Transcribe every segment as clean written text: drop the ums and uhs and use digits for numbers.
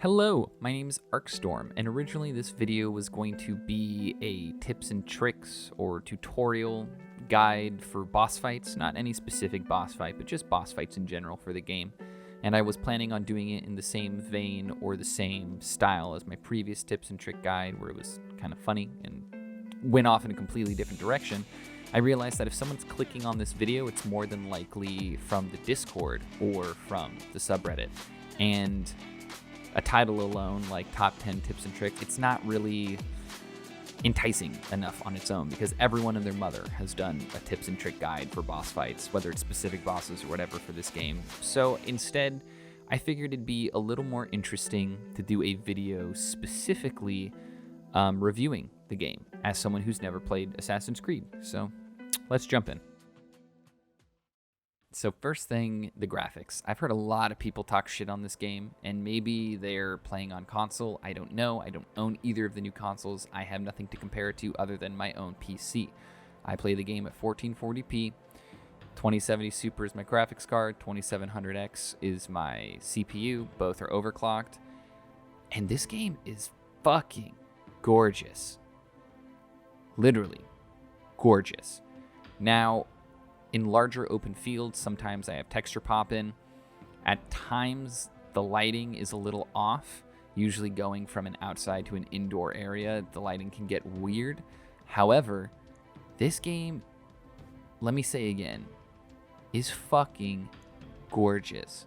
Hello, my name is Arkstorm, and originally this video was going to be a tips and tricks or tutorial guide for boss fights, not any specific boss fight, but just boss fights in general for the game. And I was planning on doing it in the same vein or the same style as my previous tips and trick guide, where it was kind of funny and went off in a completely different direction. I realized that if someone's clicking on this video, it's more than likely from the Discord or from the subreddit. And a title alone, like top 10 tips and tricks, it's not really enticing enough on its own because everyone and their mother has done a tips and trick guide for boss fights, whether it's specific bosses or whatever for this game. So instead, I figured it'd be a little more interesting to do a video specifically reviewing the game as someone who's never played Assassin's Creed. So let's jump in. So first thing, the graphics. I've heard a lot of people talk shit on this game, and maybe they're playing on console. I don't know. I don't own either of the new consoles. I have nothing to compare it to other than my own PC. I play the game at 1440p. 2070 Super is my graphics card. 2700X is my CPU. Both are overclocked. And this game is fucking gorgeous. Literally gorgeous. Now, in larger open fields, sometimes I have texture pop in. At times, the lighting is a little off. Usually going from an outside to an indoor area, the lighting can get weird. However, this game, let me say again, is fucking gorgeous.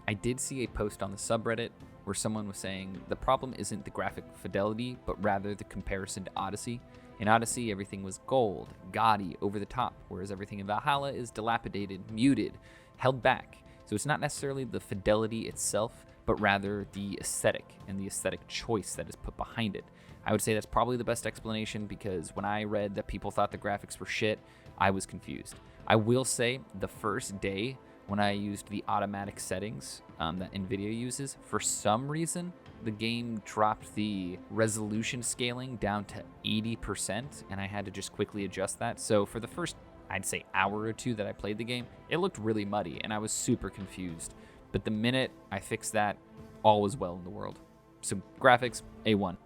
I did see a post on the subreddit where someone was saying the problem isn't the graphic fidelity, but rather the comparison to Odyssey. In Odyssey, everything was gold, gaudy, over the top, whereas everything in Valhalla is dilapidated, muted, held back. So it's not necessarily the fidelity itself, but rather the aesthetic and the aesthetic choice that is put behind it. I would say that's probably the best explanation because when I read that people thought the graphics were shit, I was confused. I will say the first day when I used the automatic settings that NVIDIA uses, for some reason, the game dropped the resolution scaling down to 80%, and I had to just quickly adjust that. So for the first, I'd say, hour or two that I played the game, it looked really muddy, and I was super confused. But the minute I fixed that, all was well in the world. So graphics, A1.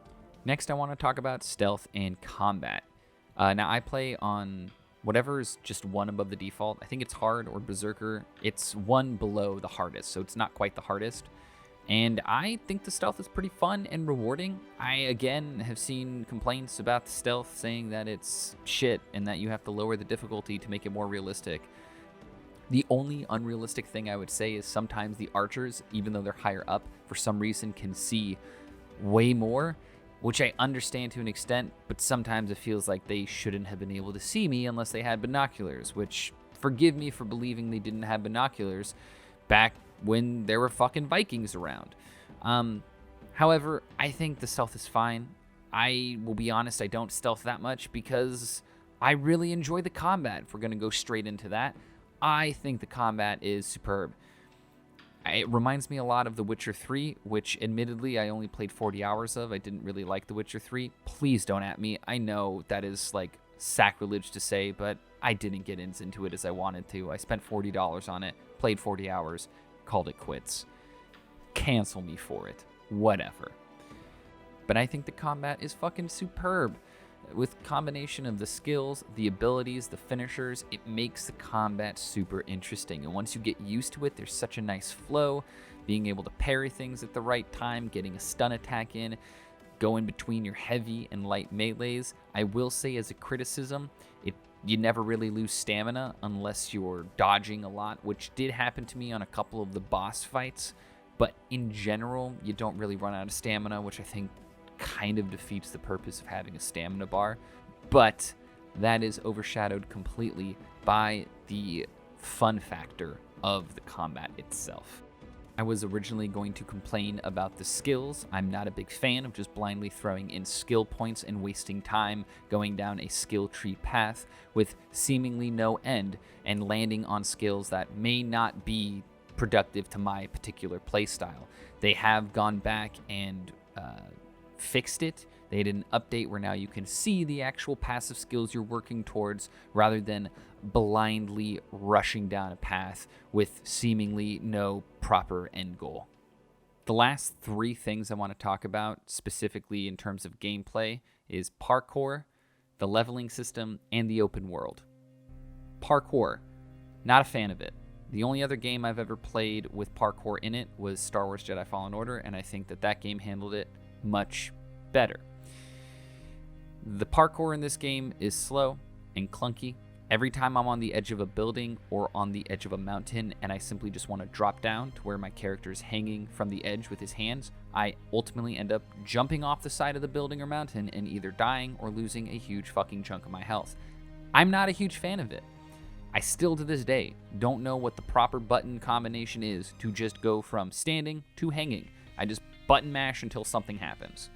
Next, I want to talk about stealth and combat. Now, I play on whatever is just one above the default. I think it's hard or berserker. It's one below the hardest, so it's not quite the hardest. And I think the stealth is pretty fun and rewarding. I, again, have seen complaints about the stealth saying that it's shit and that you have to lower the difficulty to make it more realistic. The only unrealistic thing I would say is sometimes the archers, even though they're higher up, for some reason can see way more, which I understand to an extent, but sometimes it feels like they shouldn't have been able to see me unless they had binoculars, which, forgive me for believing they didn't have binoculars back when there were fucking Vikings around. However, I think the stealth is fine. I will be honest, I don't stealth that much because I really enjoy the combat. If we're going to go straight into that, I think the combat is superb. It reminds me a lot of The Witcher 3, which admittedly I only played 40 hours of. I didn't really like The Witcher 3. Please don't at me. I know that is like sacrilege to say, but I didn't get into it as I wanted to. I spent $40 on it, played 40 hours, called it quits. Cancel me for it. Whatever. But I think the combat is fucking superb. With combination of the skills, the abilities, the finishers, it makes the combat super interesting. And once you get used to it, there's such a nice flow. Being able to parry things at the right time, getting a stun attack in, going between your heavy and light melees. I will say as a criticism, you never really lose stamina unless you're dodging a lot, which did happen to me on a couple of the boss fights. But in general, you don't really run out of stamina, which I think kind of defeats the purpose of having a stamina bar. But that is overshadowed completely by the fun factor of the combat itself. I was originally going to complain about the skills. I'm not a big fan of just blindly throwing in skill points and wasting time going down a skill tree path with seemingly no end and landing on skills that may not be productive to my particular playstyle. They have gone back and fixed it. They did an update where now you can see the actual passive skills you're working towards rather than blindly rushing down a path with seemingly no proper end goal. The last three things I want to talk about, specifically in terms of gameplay, is parkour, the leveling system, and the open world. Parkour, not a fan of it. The only other game I've ever played with parkour in it was Star Wars Jedi Fallen Order, and I think that game handled it much better. The parkour in this game is slow and clunky. Every time I'm on the edge of a building or on the edge of a mountain and I simply just want to drop down to where my character is hanging from the edge with his hands, I ultimately end up jumping off the side of the building or mountain and either dying or losing a huge fucking chunk of my health. I'm not a huge fan of it. I still to this day don't know what the proper button combination is to just go from standing to hanging. I just button mash until something happens.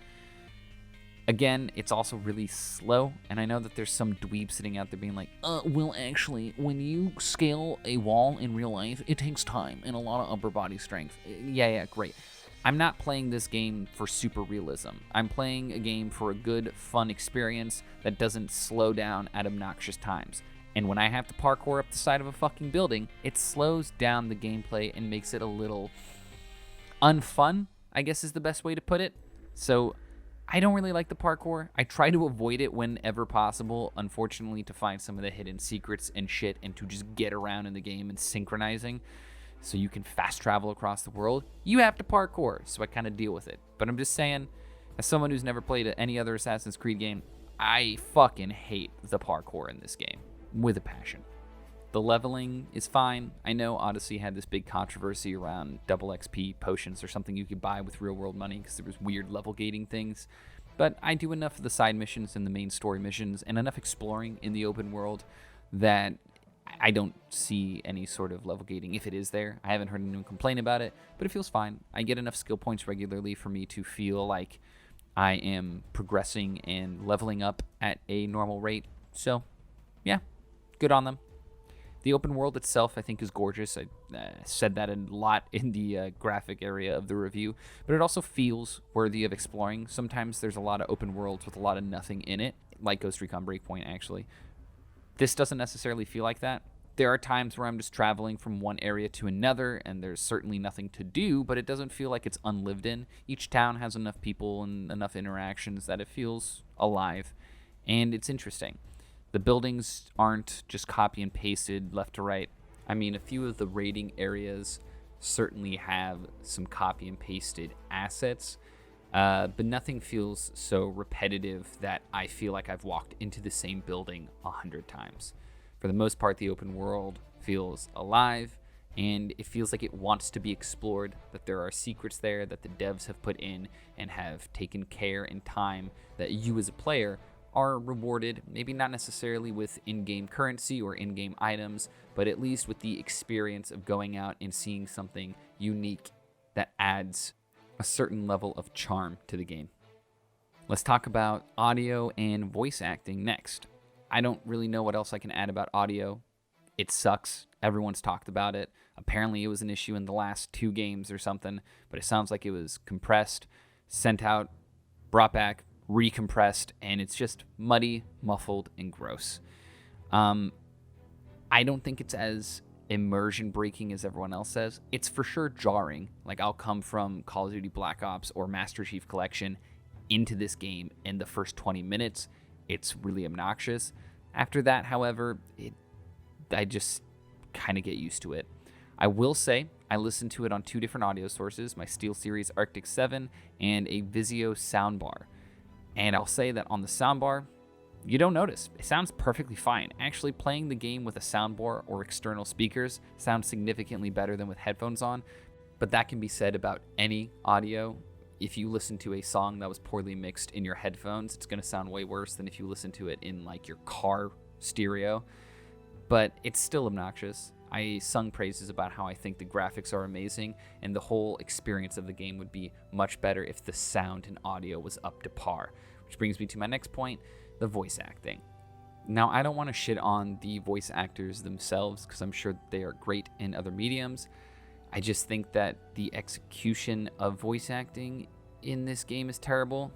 Again, it's also really slow, and I know that there's some dweeb sitting out there being like, well, actually, when you scale a wall in real life, it takes time and a lot of upper body strength. Yeah, great. I'm not playing this game for super realism. I'm playing a game for a good, fun experience that doesn't slow down at obnoxious times. And when I have to parkour up the side of a fucking building, it slows down the gameplay and makes it a little unfun, I guess is the best way to put it. So I don't really like the parkour. I try to avoid it whenever possible, unfortunately, to find some of the hidden secrets and shit and to just get around in the game and synchronizing so you can fast travel across the world. You have to parkour, so I kind of deal with it. But I'm just saying, as someone who's never played any other Assassin's Creed game, I fucking hate the parkour in this game with a passion. The leveling is fine. I know Odyssey had this big controversy around double XP potions or something you could buy with real world money because there was weird level gating things. But I do enough of the side missions and the main story missions and enough exploring in the open world that I don't see any sort of level gating if it is there. I haven't heard anyone complain about it, but it feels fine. I get enough skill points regularly for me to feel like I am progressing and leveling up at a normal rate. So, yeah, good on them. The open world itself, I think, is gorgeous. I said that a lot in the graphic area of the review, but it also feels worthy of exploring. Sometimes there's a lot of open worlds with a lot of nothing in it, like Ghost Recon Breakpoint, actually. This doesn't necessarily feel like that. There are times where I'm just traveling from one area to another, and there's certainly nothing to do, but it doesn't feel like it's unlived in. Each town has enough people and enough interactions that it feels alive, and it's interesting. The buildings aren't just copy and pasted left to right. I mean, a few of the raiding areas certainly have some copy and pasted assets, but nothing feels so repetitive that I feel like I've walked into the same building 100 times. For the most part, the open world feels alive, and it feels like it wants to be explored, that there are secrets there that the devs have put in and have taken care and time that you as a player are rewarded, maybe not necessarily with in-game currency or in-game items, but at least with the experience of going out and seeing something unique that adds a certain level of charm to the game. Let's talk about audio and voice acting next. I don't really know what else I can add about audio. It sucks. Everyone's talked about it. Apparently it was an issue in the last 2 games or something, but it sounds like it was compressed, sent out, brought back, recompressed, and it's just muddy, muffled, and gross. I don't think it's as immersion breaking as everyone else says. It's for sure jarring. Like, I'll come from Call of Duty Black Ops or Master Chief Collection into this game, and the first 20 minutes, it's really obnoxious. After that, however, I just kind of get used to it. I will say, I listened to it on 2 different audio sources, my SteelSeries Arctic 7 and a Vizio soundbar. And I'll say that on the soundbar, you don't notice. It sounds perfectly fine. Actually, playing the game with a soundbar or external speakers sounds significantly better than with headphones on, but that can be said about any audio. If you listen to a song that was poorly mixed in your headphones, it's going to sound way worse than if you listen to it in like your car stereo, but it's still obnoxious. I sung praises about how I think the graphics are amazing, and the whole experience of the game would be much better if the sound and audio was up to par. Which brings me to my next point, the voice acting. Now, I don't want to shit on the voice actors themselves, because I'm sure they are great in other mediums. I just think that the execution of voice acting in this game is terrible.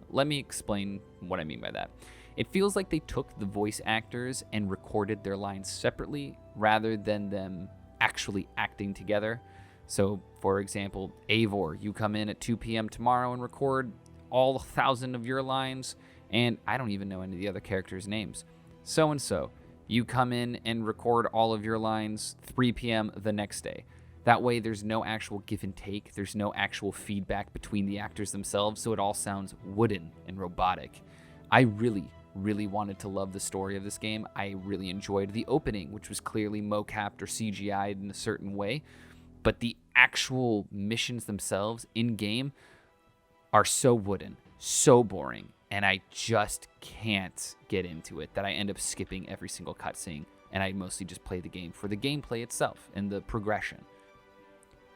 Let me explain what I mean by that. It feels like they took the voice actors and recorded their lines separately rather than them actually acting together. So, for example, Eivor, you come in at 2 p.m. tomorrow and record all 1,000 of your lines, and I don't even know any of the other characters' names. So-and-so, you come in and record all of your lines 3 p.m. the next day. That way, there's no actual give and take. There's no actual feedback between the actors themselves, so it all sounds wooden and robotic. I really wanted to love the story of this game. I really enjoyed the opening, which was clearly mocapped or CGI'd in a certain way. But the actual missions themselves in-game are so wooden, so boring, and I just can't get into it that I end up skipping every single cutscene, and I mostly just play the game for the gameplay itself and the progression,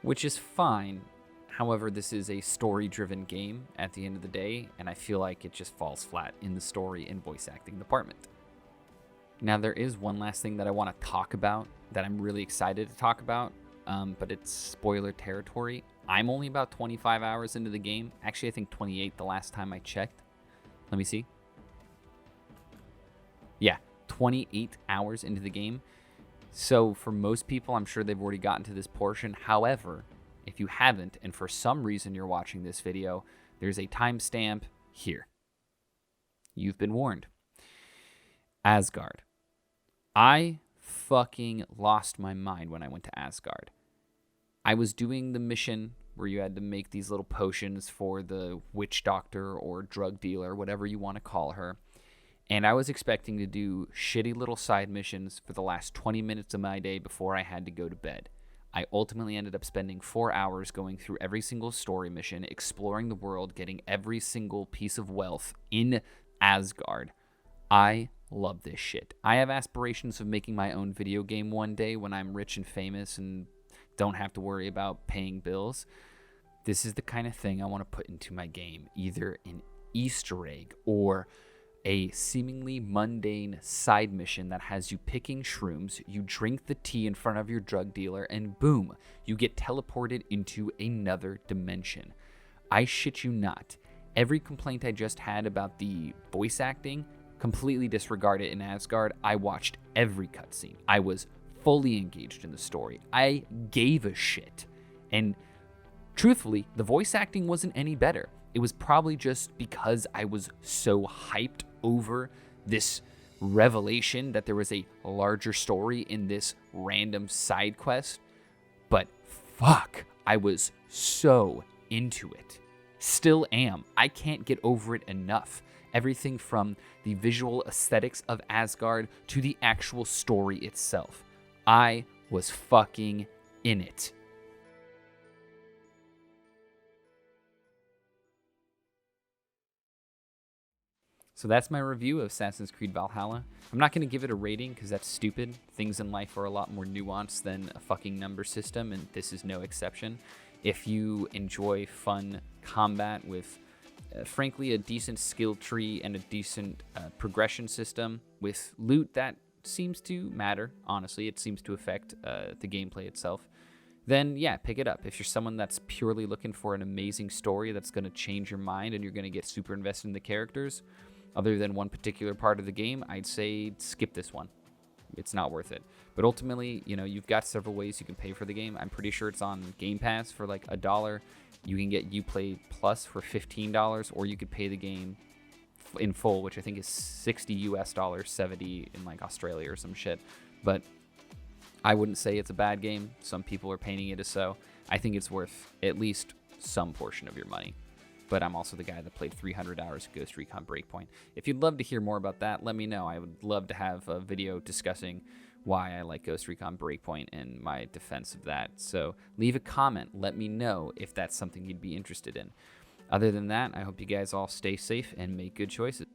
which is fine. However, this is a story-driven game at the end of the day, and I feel like it just falls flat in the story and voice acting department. Now, there is one last thing that I want to talk about that I'm really excited to talk about, but it's spoiler territory. I'm only about 25 hours into the game. Actually, I think 28 the last time I checked. Let me see. Yeah, 28 hours into the game. So for most people, I'm sure they've already gotten to this portion. However, if you haven't, and for some reason you're watching this video, there's a timestamp here. You've been warned. Asgard. I fucking lost my mind when I went to Asgard. I was doing the mission where you had to make these little potions for the witch doctor or drug dealer, whatever you want to call her. And I was expecting to do shitty little side missions for the last 20 minutes of my day before I had to go to bed. I ultimately ended up spending 4 hours going through every single story mission, exploring the world, getting every single piece of wealth in Asgard. I love this shit. I have aspirations of making my own video game one day when I'm rich and famous and don't have to worry about paying bills. This is the kind of thing I want to put into my game, either an Easter egg or a seemingly mundane side mission that has you picking shrooms, you drink the tea in front of your drug dealer, and boom, you get teleported into another dimension. I shit you not. Every complaint I just had about the voice acting, completely disregard it in Asgard. I watched every cutscene. I was fully engaged in the story. I gave a shit. And truthfully, the voice acting wasn't any better. It was probably just because I was so hyped over this revelation that there was a larger story in this random side quest. But fuck, I was so into it. Still am. I can't get over it enough. Everything from the visual aesthetics of Asgard to the actual story itself. I was fucking in it. So that's my review of Assassin's Creed Valhalla. I'm not going to give it a rating because that's stupid. Things in life are a lot more nuanced than a fucking number system, and this is no exception. If you enjoy fun combat with, frankly, a decent skill tree and a decent progression system with loot that seems to matter, honestly, it seems to affect the gameplay itself, then yeah, pick it up. If you're someone that's purely looking for an amazing story that's going to change your mind and you're going to get super invested in the characters, other than one particular part of the game, I'd say skip this one. It's not worth it. But ultimately, you know, you've got several ways you can pay for the game. I'm pretty sure it's on Game Pass for like $1. You can get Uplay Plus for $15, or you could pay the game in full, which I think is $60 US, 70 in like Australia or some shit. But I wouldn't say it's a bad game. Some people are painting it as so. I think it's worth at least some portion of your money. But I'm also the guy that played 300 hours of Ghost Recon Breakpoint. If you'd love to hear more about that, let me know. I would love to have a video discussing why I like Ghost Recon Breakpoint and my defense of that. So leave a comment. Let me know if that's something you'd be interested in. Other than that, I hope you guys all stay safe and make good choices.